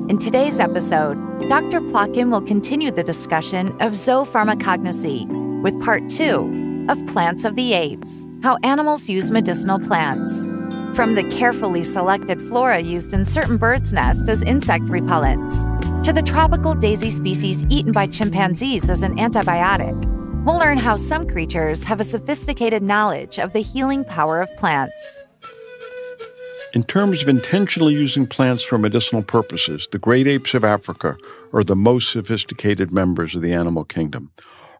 In today's episode, Dr. Plotkin will continue the discussion of zoopharmacognosy with Part 2 of Plants of the Apes, How Animals Use Medicinal Plants. From the carefully selected flora used in certain birds' nests as insect repellents, to the tropical daisy species eaten by chimpanzees as an antibiotic, we'll learn how some creatures have a sophisticated knowledge of the healing power of plants. In terms of intentionally using plants for medicinal purposes, the great apes of Africa are the most sophisticated members of the animal kingdom.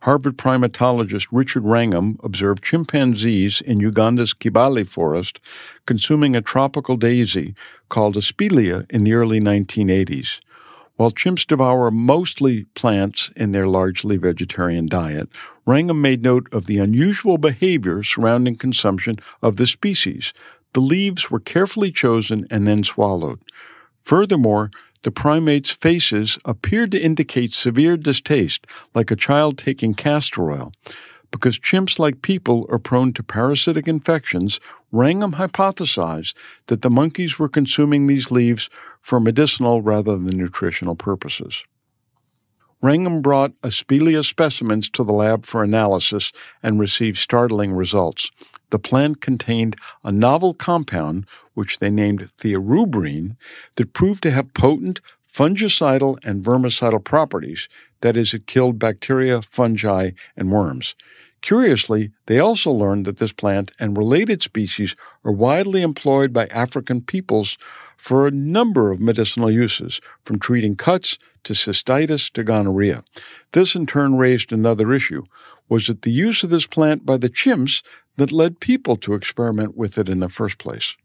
Harvard primatologist Richard Wrangham observed chimpanzees in Uganda's Kibale forest consuming a tropical daisy called Aspelia in the early 1980s. While chimps devour mostly plants in their largely vegetarian diet, Wrangham made note of the unusual behavior surrounding consumption of the species. The leaves were carefully chosen and then swallowed. Furthermore, the primates' faces appeared to indicate severe distaste, like a child taking castor oil. Because chimps, like people, are prone to parasitic infections, Wrangham hypothesized that the monkeys were consuming these leaves for medicinal rather than nutritional purposes. Wrangham brought Aspelia specimens to the lab for analysis and received startling results. The plant contained a novel compound, which they named theorubrine, that proved to have potent fungicidal and vermicidal properties. That is, it killed bacteria, fungi, and worms. Curiously, they also learned that this plant and related species are widely employed by African peoples for a number of medicinal uses, from treating cuts to cystitis to gonorrhea. This in turn raised another issue. Was it the use of this plant by the chimps that led people to experiment with it in the first place?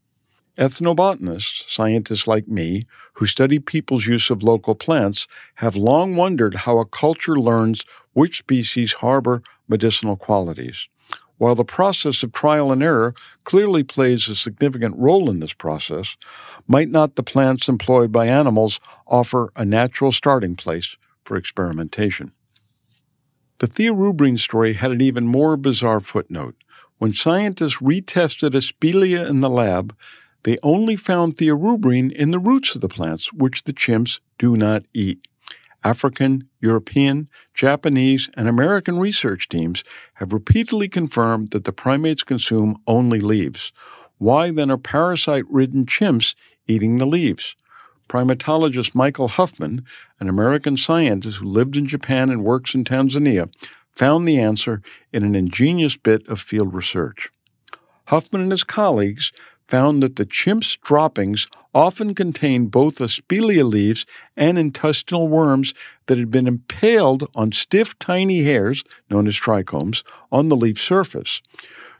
Ethnobotanists, scientists like me, who study people's use of local plants, have long wondered how a culture learns which species harbor medicinal qualities. While the process of trial and error clearly plays a significant role in this process, might not the plants employed by animals offer a natural starting place for experimentation? The theorubrine story had an even more bizarre footnote. When scientists retested Aspelia in the lab, they only found theorubrine in the roots of the plants, which the chimps do not eat. African, European, Japanese, and American research teams have repeatedly confirmed that the primates consume only leaves. Why then are parasite-ridden chimps eating the leaves? Primatologist Michael Huffman, an American scientist who lived in Japan and works in Tanzania, found the answer in an ingenious bit of field research. Huffman and his colleagues found that the chimp's droppings often contained both Aspelia leaves and intestinal worms that had been impaled on stiff, tiny hairs, known as trichomes, on the leaf surface.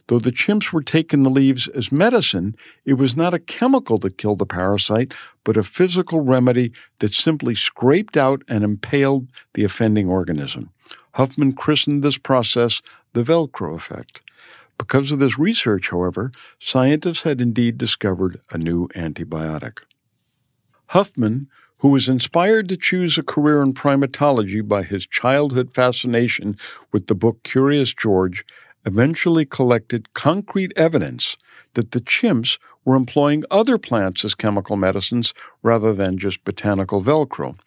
Though the chimps were taking the leaves as medicine, it was not a chemical that killed the parasite, but a physical remedy that simply scraped out and impaled the offending organism. Huffman christened this process the Velcro effect. Because of this research, however, scientists had indeed discovered a new antibiotic. Huffman, who was inspired to choose a career in primatology by his childhood fascination with the book Curious George, eventually collected concrete evidence that the chimps were employing other plants as chemical medicines rather than just botanical Velcro.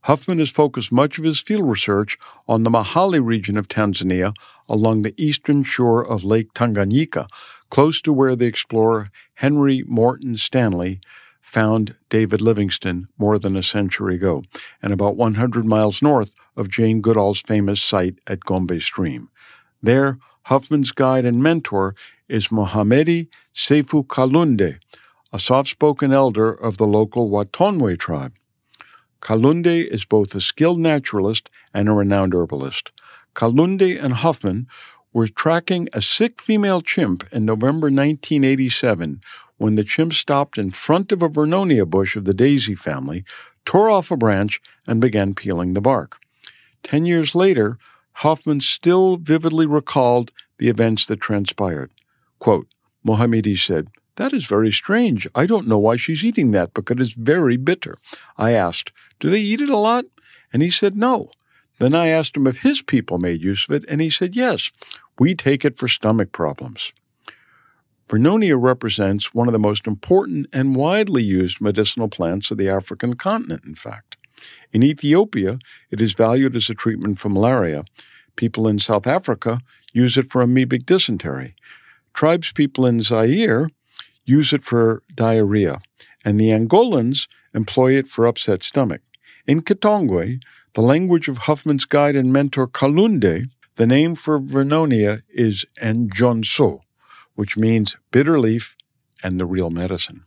Huffman has focused much of his field research on the Mahale region of Tanzania along the eastern shore of Lake Tanganyika, close to where the explorer Henry Morton Stanley found David Livingstone more than a century ago, and about 100 miles north of Jane Goodall's famous site at Gombe Stream. There, Huffman's guide and mentor is Mohamedi Sefu Kalunde, a soft-spoken elder of the local Watonwe tribe. Kalunde is both a skilled naturalist and a renowned herbalist. Kalunde and Huffman were tracking a sick female chimp in November 1987 when the chimp stopped in front of a Vernonia bush of the daisy family, tore off a branch, and began peeling the bark. 10 years later, Huffman still vividly recalled the events that transpired. Quote, Mohamedi said, "That is very strange. I don't know why she's eating that because it's very bitter." I asked, "Do they eat it a lot?" And he said, "No." Then I asked him if his people made use of it, and he said, "Yes, we take it for stomach problems." Vernonia represents one of the most important and widely used medicinal plants of the African continent, in fact. In Ethiopia, it is valued as a treatment for malaria. People in South Africa use it for amoebic dysentery. Tribespeople in Zaire use it for diarrhea, and the Angolans employ it for upset stomach. In Kitongwe, the language of Huffman's guide and mentor Kalunde, the name for Vernonia is Njonso, which means bitter leaf and the real medicine.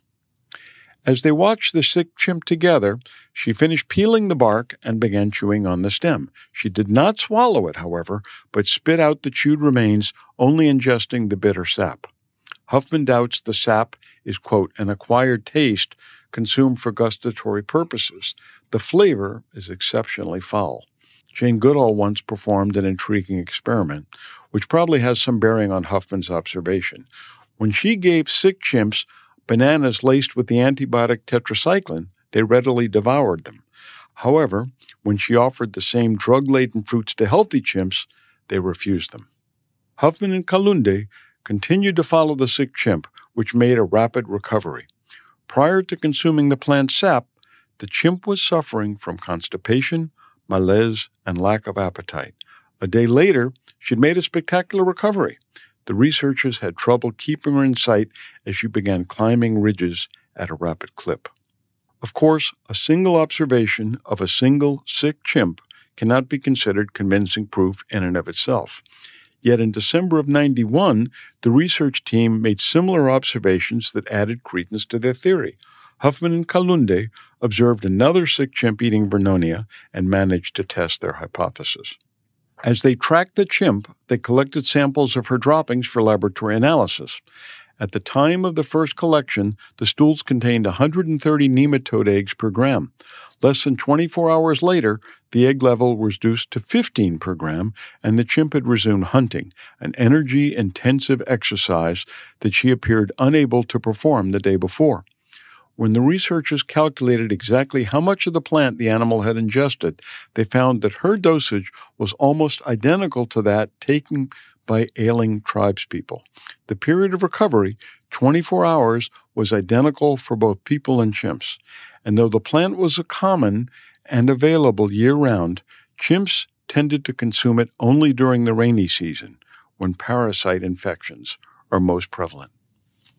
As they watched the sick chimp together, she finished peeling the bark and began chewing on the stem. She did not swallow it, however, but spit out the chewed remains, only ingesting the bitter sap. Huffman doubts the sap is, quote, an acquired taste consumed for gustatory purposes. The flavor is exceptionally foul. Jane Goodall once performed an intriguing experiment, which probably has some bearing on Huffman's observation. When she gave sick chimps bananas laced with the antibiotic tetracycline, they readily devoured them. However, when she offered the same drug-laden fruits to healthy chimps, they refused them. Huffman and Kalunde continued to follow the sick chimp, which made a rapid recovery. Prior to consuming the plant sap, the chimp was suffering from constipation, malaise, and lack of appetite. A day later, she'd made a spectacular recovery. The researchers had trouble keeping her in sight as she began climbing ridges at a rapid clip. Of course, a single observation of a single sick chimp cannot be considered convincing proof in and of itself. Yet in December of 1991, the research team made similar observations that added credence to their theory. Huffman and Kalunde observed another sick chimp eating Vernonia and managed to test their hypothesis. As they tracked the chimp, they collected samples of her droppings for laboratory analysis. At the time of the first collection, the stools contained 130 nematode eggs per gram. Less than 24 hours later, the egg level was reduced to 15 per gram, and the chimp had resumed hunting, an energy-intensive exercise that she appeared unable to perform the day before. When the researchers calculated exactly how much of the plant the animal had ingested, they found that her dosage was almost identical to that taken by ailing tribespeople. The period of recovery, 24 hours, was identical for both people and chimps. And though the plant was common and available year-round, chimps tended to consume it only during the rainy season, when parasite infections are most prevalent.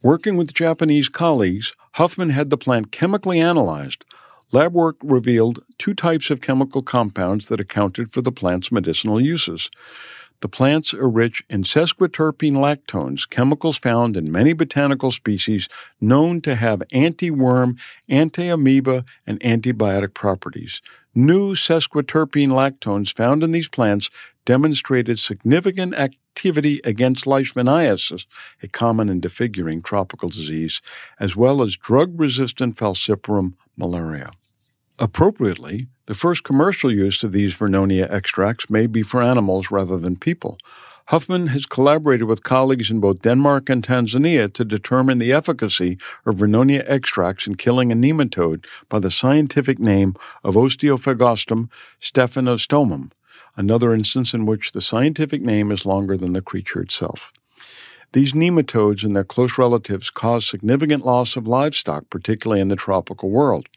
Working with Japanese colleagues, Huffman had the plant chemically analyzed. Lab work revealed two types of chemical compounds that accounted for the plant's medicinal uses. The plants are rich in sesquiterpene lactones, chemicals found in many botanical species known to have anti-worm, anti-amoeba, and antibiotic properties. New sesquiterpene lactones found in these plants demonstrated significant activity against leishmaniasis, a common and disfiguring tropical disease, as well as drug-resistant falciparum malaria. Appropriately, the first commercial use of these Vernonia extracts may be for animals rather than people. Huffman has collaborated with colleagues in both Denmark and Tanzania to determine the efficacy of Vernonia extracts in killing a nematode by the scientific name of Osteophagostum stephanostomum, another instance in which the scientific name is longer than the creature itself. These nematodes and their close relatives cause significant loss of livestock, particularly in the tropical world.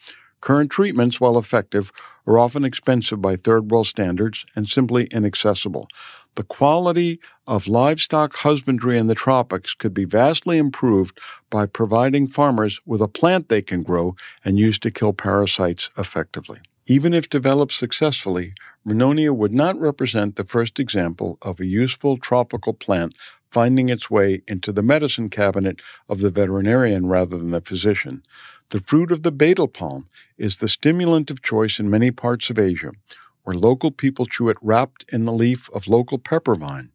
Current treatments, while effective, are often expensive by third-world standards and simply inaccessible. The quality of livestock husbandry in the tropics could be vastly improved by providing farmers with a plant they can grow and use to kill parasites effectively. Even if developed successfully, Vernonia would not represent the first example of a useful tropical plant finding its way into the medicine cabinet of the veterinarian rather than the physician. The fruit of the betel palm is the stimulant of choice in many parts of Asia, where local people chew it wrapped in the leaf of local pepper vine.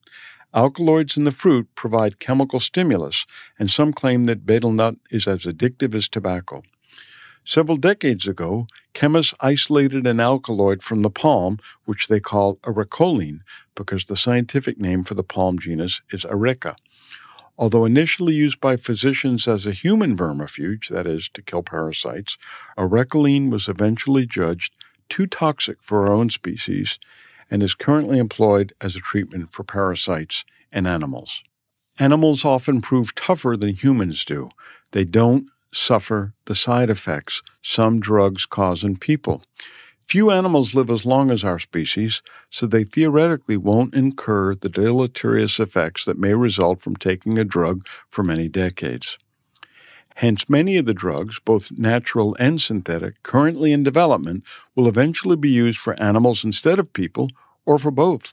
Alkaloids in the fruit provide chemical stimulus, and some claim that betel nut is as addictive as tobacco. Several decades ago, chemists isolated an alkaloid from the palm, which they call arecoline, because the scientific name for the palm genus is Areca. Although initially used by physicians as a human vermifuge, that is, to kill parasites, arecoline was eventually judged too toxic for our own species and is currently employed as a treatment for parasites in animals. Animals often prove tougher than humans do. They don't suffer the side effects some drugs cause in people. Few animals live as long as our species, so they theoretically won't incur the deleterious effects that may result from taking a drug for many decades. Hence, many of the drugs, both natural and synthetic, currently in development will eventually be used for animals instead of people, or for both.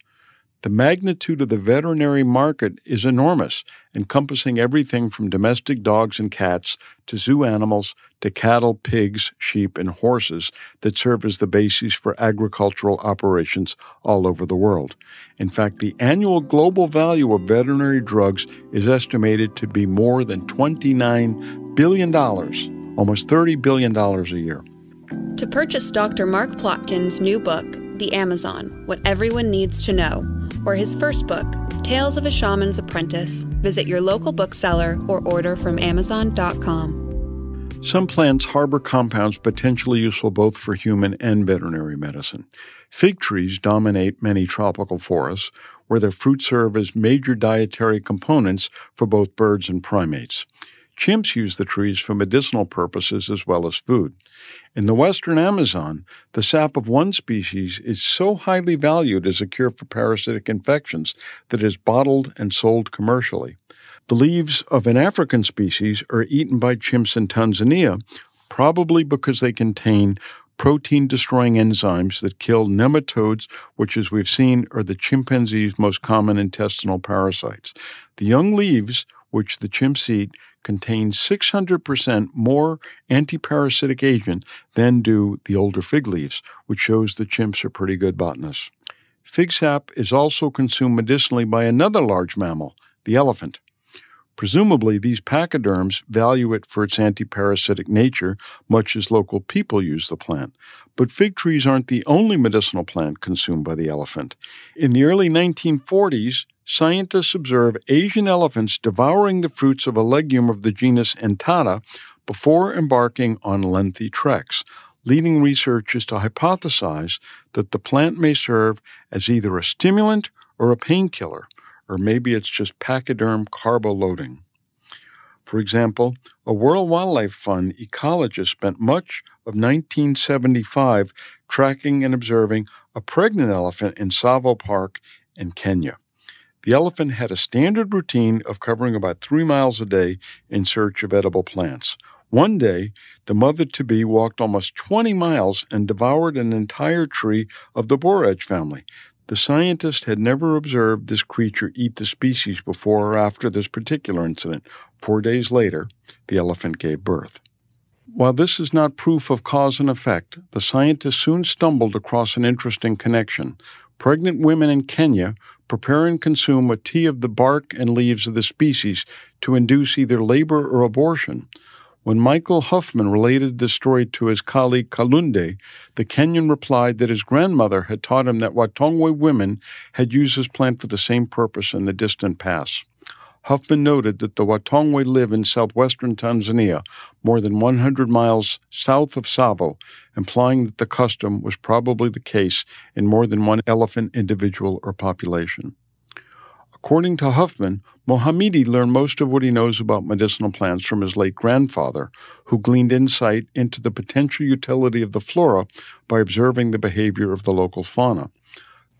The magnitude of the veterinary market is enormous, encompassing everything from domestic dogs and cats to zoo animals to cattle, pigs, sheep, and horses that serve as the basis for agricultural operations all over the world. In fact, the annual global value of veterinary drugs is estimated to be more than $29 billion, almost $30 billion a year. To purchase Dr. Mark Plotkin's new book, The Amazon, What Everyone Needs to Know, or his first book, Tales of a Shaman's Apprentice, visit your local bookseller or order from Amazon.com. Some plants harbor compounds potentially useful both for human and veterinary medicine. Fig trees dominate many tropical forests, where their fruits serve as major dietary components for both birds and primates. Chimps use the trees for medicinal purposes as well as food. In the western Amazon, the sap of one species is so highly valued as a cure for parasitic infections that it is bottled and sold commercially. The leaves of an African species are eaten by chimps in Tanzania, probably because they contain protein-destroying enzymes that kill nematodes, which, as we've seen, are the chimpanzees' most common intestinal parasites. The young leaves, which the chimps eat, contain 600% more antiparasitic agent than do the older fig leaves, which shows the chimps are pretty good botanists. Fig sap is also consumed medicinally by another large mammal, the elephant. Presumably, these pachyderms value it for its antiparasitic nature, much as local people use the plant. But fig trees aren't the only medicinal plant consumed by the elephant. In the early 1940s, scientists observed Asian elephants devouring the fruits of a legume of the genus Entada before embarking on lengthy treks, leading researchers to hypothesize that the plant may serve as either a stimulant or a painkiller, or maybe it's just pachyderm carbo-loading. For example, a World Wildlife Fund ecologist spent much of 1975 tracking and observing a pregnant elephant in Tsavo Park in Kenya. The elephant had a standard routine of covering about 3 miles a day in search of edible plants. One day, the mother-to-be walked almost 20 miles and devoured an entire tree of the borage family. The scientist had never observed this creature eat the species before or after this particular incident. 4 days later, the elephant gave birth. While this is not proof of cause and effect, the scientists soon stumbled across an interesting connection. Pregnant women in Kenya prepare and consume a tea of the bark and leaves of the species to induce either labor or abortion. When Michael Huffman related this story to his colleague Kalunde, the Kenyan replied that his grandmother had taught him that Watongwe women had used this plant for the same purpose in the distant past. Huffman noted that the Watongwe live in southwestern Tanzania, more than 100 miles south of Tsavo, implying that the custom was probably the case in more than one elephant individual or population. According to Huffman, Mohamedi learned most of what he knows about medicinal plants from his late grandfather, who gleaned insight into the potential utility of the flora by observing the behavior of the local fauna.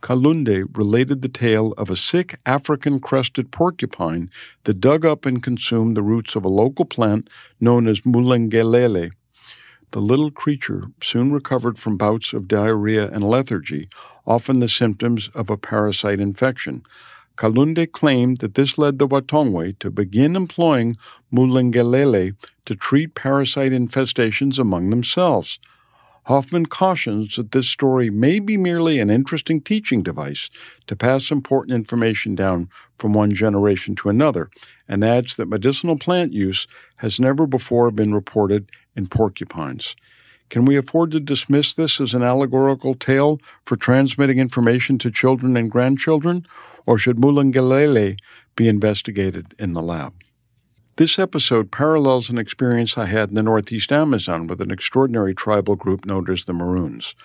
Kalunde related the tale of a sick African-crested porcupine that dug up and consumed the roots of a local plant known as mulengelele. The little creature soon recovered from bouts of diarrhea and lethargy, often the symptoms of a parasite infection. Kalunde claimed that this led the Watongwe to begin employing mulengelele to treat parasite infestations among themselves. Hoffman cautions that this story may be merely an interesting teaching device to pass important information down from one generation to another, and adds that medicinal plant use has never before been reported in porcupines. Can we afford to dismiss this as an allegorical tale for transmitting information to children and grandchildren, or should mulengelele be investigated in the lab? This episode parallels an experience I had in the northeast Amazon with an extraordinary tribal group known as the Maroons.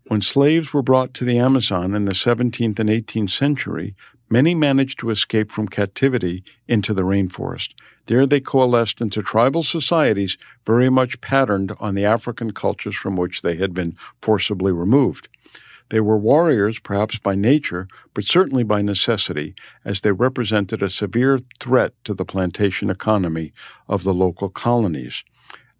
When slaves were brought to the Amazon in the 17th and 18th century, Many managed to escape from captivity into the rainforest. There they coalesced into tribal societies very much patterned on the African cultures from which they had been forcibly removed. They were warriors, perhaps by nature, but certainly by necessity, as they represented a severe threat to the plantation economy of the local colonies.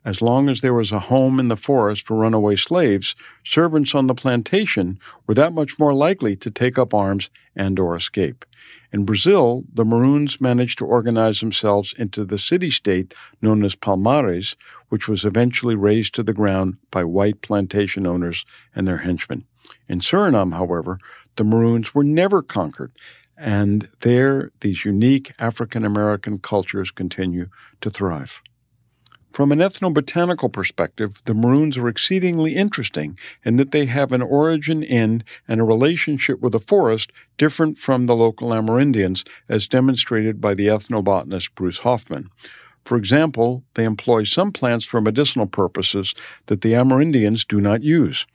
As long as there was a home in the forest for runaway slaves, servants on the plantation were that much more likely to take up arms and/or escape. In Brazil, the Maroons managed to organize themselves into the city-state known as Palmares, which was eventually razed to the ground by white plantation owners and their henchmen. In Suriname, however, the Maroons were never conquered, and there these unique African-American cultures continue to thrive. From an ethnobotanical perspective, the Maroons are exceedingly interesting in that they have an origin in and a relationship with the forest different from the local Amerindians, as demonstrated by the ethnobotanist Bruce Hoffman. For example, they employ some plants for medicinal purposes that the Amerindians do not use.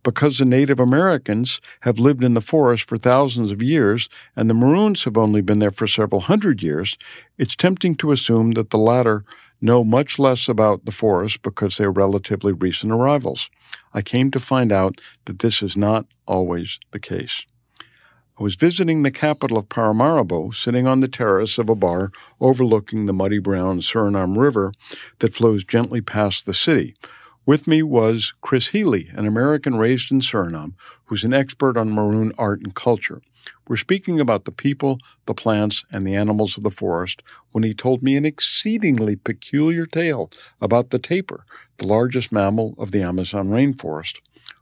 Because the Native Americans have lived in the forest for thousands of years and the Maroons have only been there for several hundred years, it's tempting to assume that the latter know much less about the forest because they're relatively recent arrivals. I came to find out that this is not always the case. I was visiting the capital of Paramaribo, sitting on the terrace of a bar overlooking the muddy brown Suriname River that flows gently past the city. With me was Chris Healy, an American raised in Suriname, who's an expert on Maroon art and culture. We're speaking about the people, the plants, and the animals of the forest when he told me an exceedingly peculiar tale about the tapir, the largest mammal of the Amazon rainforest.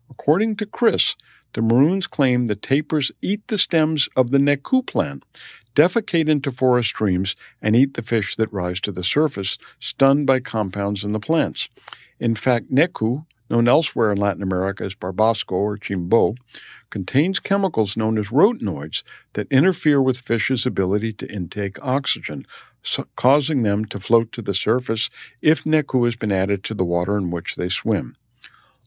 According to Chris, the Maroons claim that tapirs eat the stems of the neku plant, defecate into forest streams, and eat the fish that rise to the surface, stunned by compounds in the plants. In fact, neku, known elsewhere in Latin America as barbasco or chimbo, contains chemicals known as rotinoids that interfere with fish's ability to intake oxygen, causing them to float to the surface if neku has been added to the water in which they swim.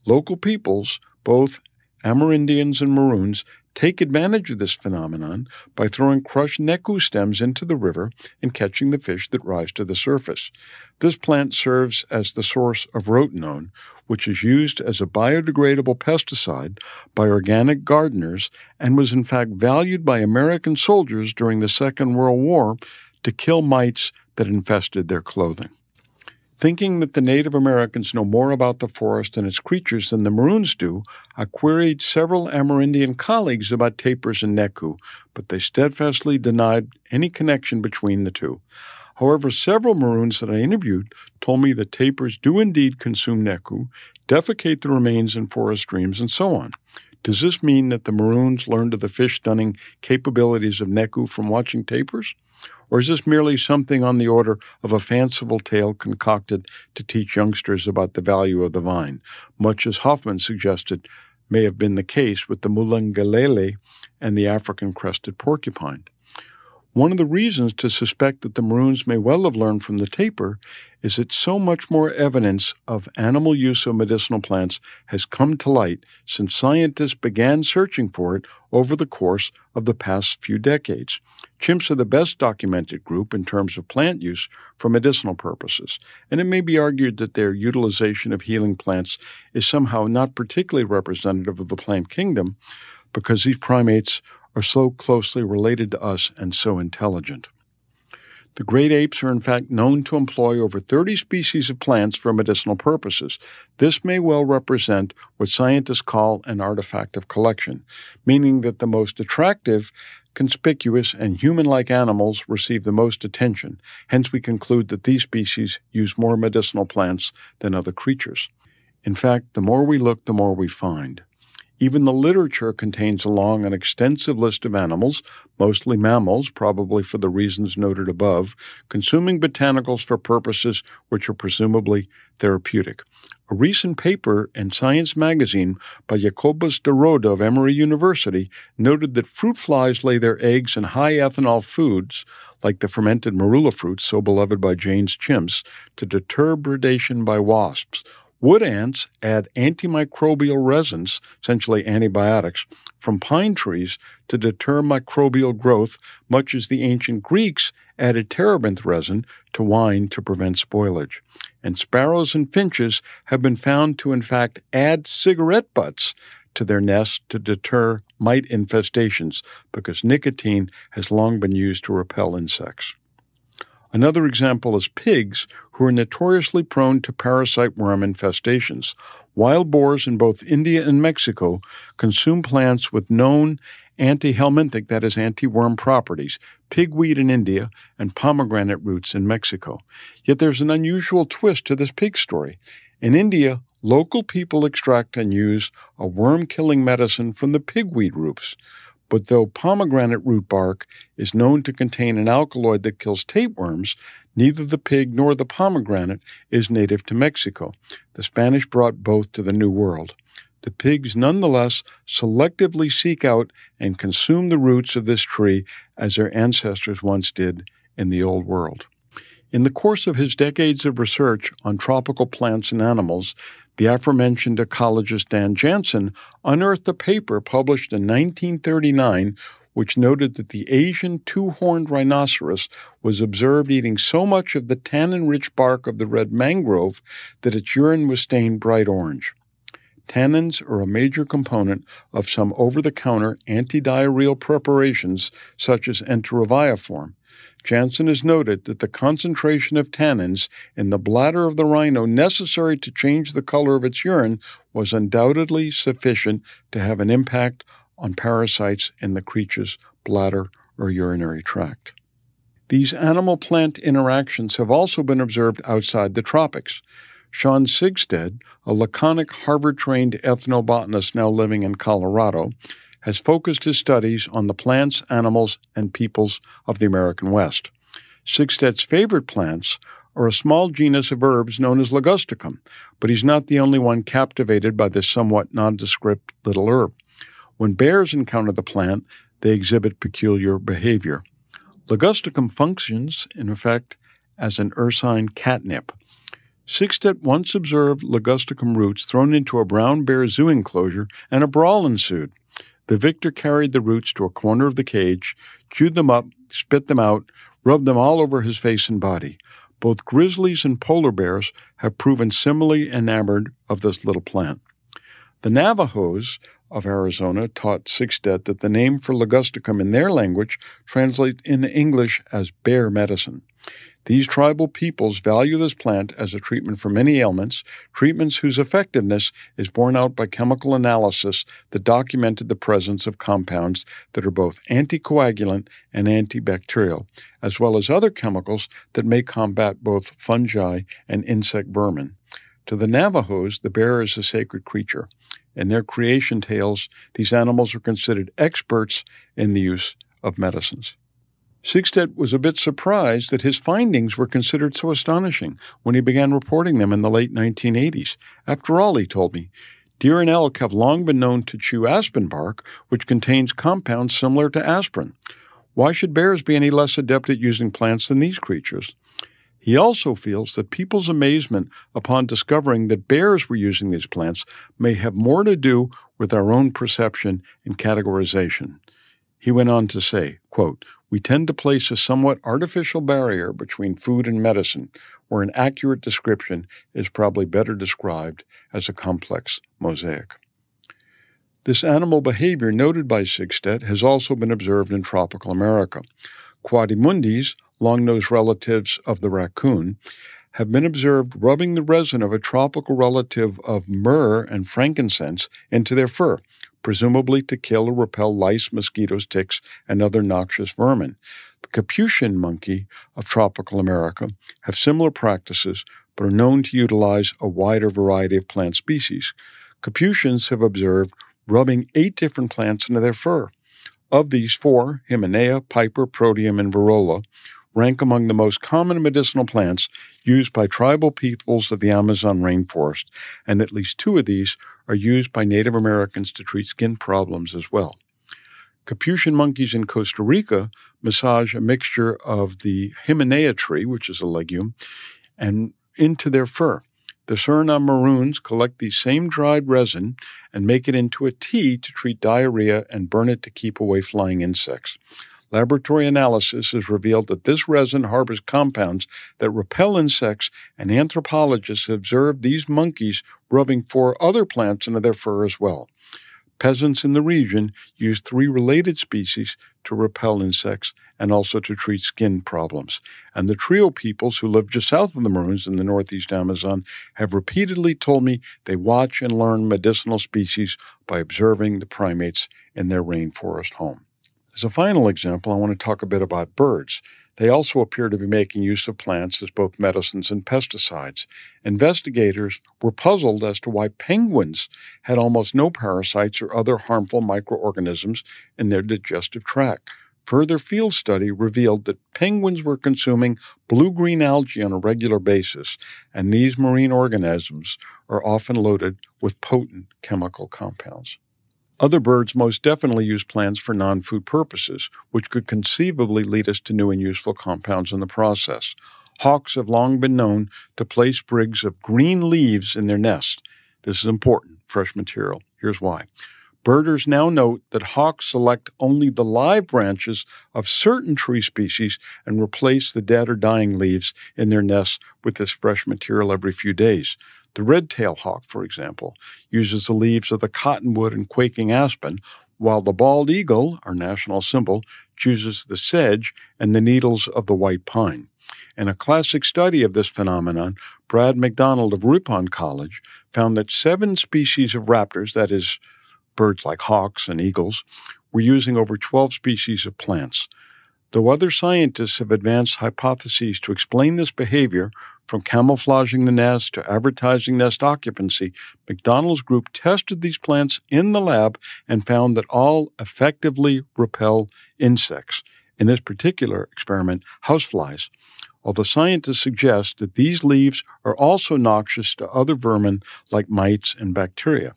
Local peoples, both Amerindians and Maroons, take advantage of this phenomenon by throwing crushed neku stems into the river and catching the fish that rise to the surface. This plant serves as the source of rotenone, which is used as a biodegradable pesticide by organic gardeners and was in fact valued by American soldiers during the Second World War to kill mites that infested their clothing. Thinking that the Native Americans know more about the forest and its creatures than the Maroons do, I queried several Amerindian colleagues about tapirs and neku, but they steadfastly denied any connection between the two. However, several Maroons that I interviewed told me that tapirs do indeed consume neku, defecate the remains in forest streams, and so on. Does this mean that the Maroons learned of the fish-stunning capabilities of neku from watching tapirs? Or is this merely something on the order of a fanciful tale concocted to teach youngsters about the value of the vine, much as Hoffman suggested may have been the case with the mulangalele and the African crested porcupine? One of the reasons to suspect that the Maroons may well have learned from the tapir is that so much more evidence of animal use of medicinal plants has come to light since scientists began searching for it over the course of the past few decades. Chimps are the best documented group in terms of plant use for medicinal purposes, and it may be argued that their utilization of healing plants is somehow not particularly representative of the plant kingdom because these primates are so closely related to us and so intelligent. The great apes are in fact known to employ over 30 species of plants for medicinal purposes. This may well represent what scientists call an artifact of collection, meaning that the most attractive, conspicuous, and human-like animals receive the most attention. Hence, we conclude that these species use more medicinal plants than other creatures. In fact, the more we look, the more we find. Even the literature contains a long and extensive list of animals, mostly mammals, probably for the reasons noted above, consuming botanicals for purposes which are presumably therapeutic. A recent paper in Science magazine by Jacobus de Rode of Emory University noted that fruit flies lay their eggs in high ethanol foods, like the fermented marula fruits so beloved by Jane's chimps, to deter predation by wasps. Wood ants add antimicrobial resins, essentially antibiotics, from pine trees to deter microbial growth, much as the ancient Greeks added terebinth resin to wine to prevent spoilage. And sparrows and finches have been found to, in fact, add cigarette butts to their nests to deter mite infestations, because nicotine has long been used to repel insects. Another example is pigs, who are notoriously prone to parasite worm infestations. Wild boars in both India and Mexico consume plants with known anti-helminthic, that is, anti-worm properties, pigweed in India and pomegranate roots in Mexico. Yet there's an unusual twist to this pig story. In India, local people extract and use a worm-killing medicine from the pigweed roots. But though pomegranate root bark is known to contain an alkaloid that kills tapeworms, neither the pig nor the pomegranate is native to Mexico. The Spanish brought both to the New World. The pigs nonetheless selectively seek out and consume the roots of this tree as their ancestors once did in the Old World. In the course of his decades of research on tropical plants and animals, the aforementioned ecologist Dan Jansen unearthed a paper published in 1939 which noted that the Asian two-horned rhinoceros was observed eating so much of the tannin-rich bark of the red mangrove that its urine was stained bright orange. Tannins are a major component of some over-the-counter antidiarrheal preparations such as enteroviaform. Jansen has noted that the concentration of tannins in the bladder of the rhino necessary to change the color of its urine was undoubtedly sufficient to have an impact on parasites in the creature's bladder or urinary tract. These animal-plant interactions have also been observed outside the tropics. Sean Sigstead, a laconic Harvard-trained ethnobotanist now living in Colorado, has focused his studies on the plants, animals, and peoples of the American West. Sigstead's favorite plants are a small genus of herbs known as ligusticum, but he's not the only one captivated by this somewhat nondescript little herb. When bears encounter the plant, they exhibit peculiar behavior. Ligusticum functions, in effect, as an ursine catnip. Sigstead once observed ligusticum roots thrown into a brown bear zoo enclosure, and a brawl ensued. The victor carried the roots to a corner of the cage, chewed them up, spit them out, rubbed them all over his face and body. Both grizzlies and polar bears have proven similarly enamored of this little plant. The Navajos of Arizona taught Sigstead that the name for ligusticum in their language translates in English as bear medicine. These tribal peoples value this plant as a treatment for many ailments, treatments whose effectiveness is borne out by chemical analysis that documented the presence of compounds that are both anticoagulant and antibacterial, as well as other chemicals that may combat both fungi and insect vermin. To the Navajos, the bear is a sacred creature. In their creation tales, these animals are considered experts in the use of medicines. Sigstead was a bit surprised that his findings were considered so astonishing when he began reporting them in the late 1980s. After all, he told me, deer and elk have long been known to chew aspen bark, which contains compounds similar to aspirin. Why should bears be any less adept at using plants than these creatures? He also feels that people's amazement upon discovering that bears were using these plants may have more to do with our own perception and categorization. He went on to say, quote, "We tend to place a somewhat artificial barrier between food and medicine, where an accurate description is probably better described as a complex mosaic." This animal behavior noted by Sigstead has also been observed in tropical America. Quadrimundis, long-nosed relatives of the raccoon, have been observed rubbing the resin of a tropical relative of myrrh and frankincense into their fur, presumably to kill or repel lice, mosquitoes, ticks, and other noxious vermin. The Capuchin monkey of tropical America have similar practices, but are known to utilize a wider variety of plant species. Capuchins have observed rubbing 8 different plants into their fur. Of these, 4, Hymenaea, Piper, Proteum, and Virola, rank among the most common medicinal plants used by tribal peoples of the Amazon rainforest, and at least 2 of these are used by Native Americans to treat skin problems as well. Capuchin monkeys in Costa Rica massage a mixture of the Hymenaea tree, which is a legume, and into their fur. The Suriname Maroons collect the same dried resin and make it into a tea to treat diarrhea and burn it to keep away flying insects. Laboratory analysis has revealed that this resin harbors compounds that repel insects, and anthropologists have observed these monkeys rubbing 4 other plants into their fur as well. Peasants in the region use 3 related species to repel insects and also to treat skin problems. And the trio peoples who live just south of the Maroons in the northeast Amazon have repeatedly told me they watch and learn medicinal species by observing the primates in their rainforest home. As a final example, I want to talk a bit about birds. They also appear to be making use of plants as both medicines and pesticides. Investigators were puzzled as to why penguins had almost no parasites or other harmful microorganisms in their digestive tract. Further field study revealed that penguins were consuming blue-green algae on a regular basis, and these marine organisms are often loaded with potent chemical compounds. Other birds most definitely use plants for non-food purposes, which could conceivably lead us to new and useful compounds in the process. Hawks have long been known to place sprigs of green leaves in their nest. This is important, fresh material. Here's why. Birders now note that hawks select only the live branches of certain tree species and replace the dead or dying leaves in their nests with this fresh material every few days. The red-tailed hawk, for example, uses the leaves of the cottonwood and quaking aspen, while the bald eagle, our national symbol, chooses the sedge and the needles of the white pine. In a classic study of this phenomenon, Brad McDonald of Ripon College found that 7 species of raptors, that is, birds like hawks and eagles, were using over 12 species of plants. Though other scientists have advanced hypotheses to explain this behavior, from camouflaging the nest to advertising nest occupancy, McDonald's group tested these plants in the lab and found that all effectively repel insects. In this particular experiment, houseflies. Although scientists suggest that these leaves are also noxious to other vermin like mites and bacteria.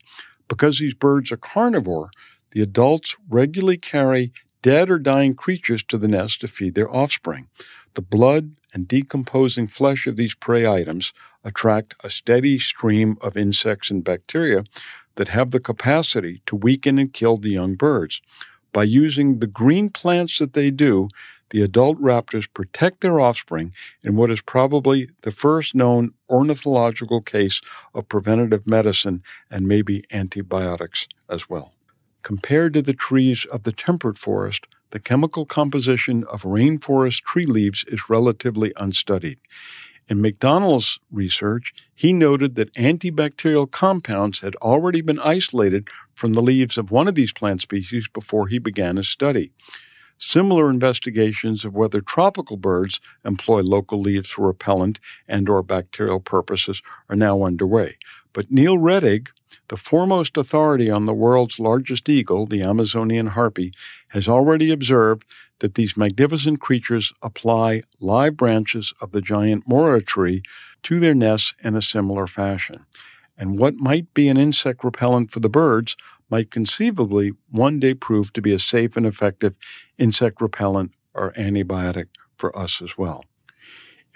Because these birds are carnivore, the adults regularly carry dead or dying creatures to the nest to feed their offspring. The blood and decomposing flesh of these prey items attract a steady stream of insects and bacteria that have the capacity to weaken and kill the young birds. By using the green plants that they do, the adult raptors protect their offspring in what is probably the first known ornithological case of preventative medicine and maybe antibiotics as well. Compared to the trees of the temperate forest, the chemical composition of rainforest tree leaves is relatively unstudied. In McDonald's research, he noted that antibacterial compounds had already been isolated from the leaves of one of these plant species before he began his study. Similar investigations of whether tropical birds employ local leaves for repellent and/or bacterial purposes are now underway. But Neil Rettig, the foremost authority on the world's largest eagle, the Amazonian harpy, has already observed that these magnificent creatures apply live branches of the giant mora tree to their nests in a similar fashion. And what might be an insect repellent for the birds might conceivably one day prove to be a safe and effective insect repellent or antibiotic for us as well.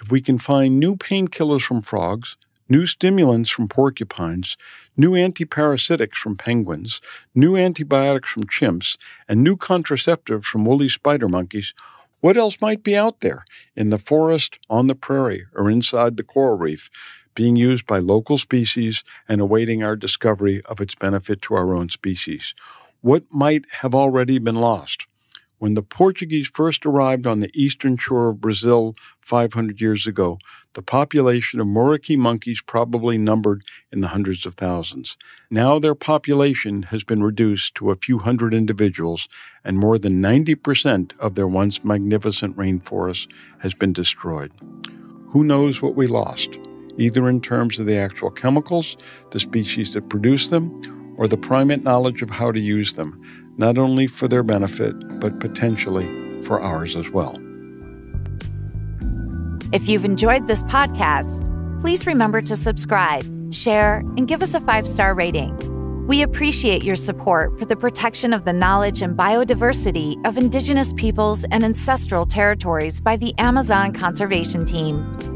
If we can find new painkillers from frogs, new stimulants from porcupines, new antiparasitics from penguins, new antibiotics from chimps, and new contraceptives from woolly spider monkeys, what else might be out there in the forest, on the prairie, or inside the coral reef, being used by local species and awaiting our discovery of its benefit to our own species? What might have already been lost? When the Portuguese first arrived on the eastern shore of Brazil 500 years ago, the population of Moraki monkeys probably numbered in the hundreds of thousands. Now their population has been reduced to a few hundred individuals, and more than 90% of their once magnificent rainforest has been destroyed. Who knows what we lost, either in terms of the actual chemicals, the species that produce them, or the primate knowledge of how to use them, not only for their benefit, but potentially for ours as well. If you've enjoyed this podcast, please remember to subscribe, share, and give us a 5-star rating. We appreciate your support for the protection of the knowledge and biodiversity of indigenous peoples and ancestral territories by the Amazon Conservation Team.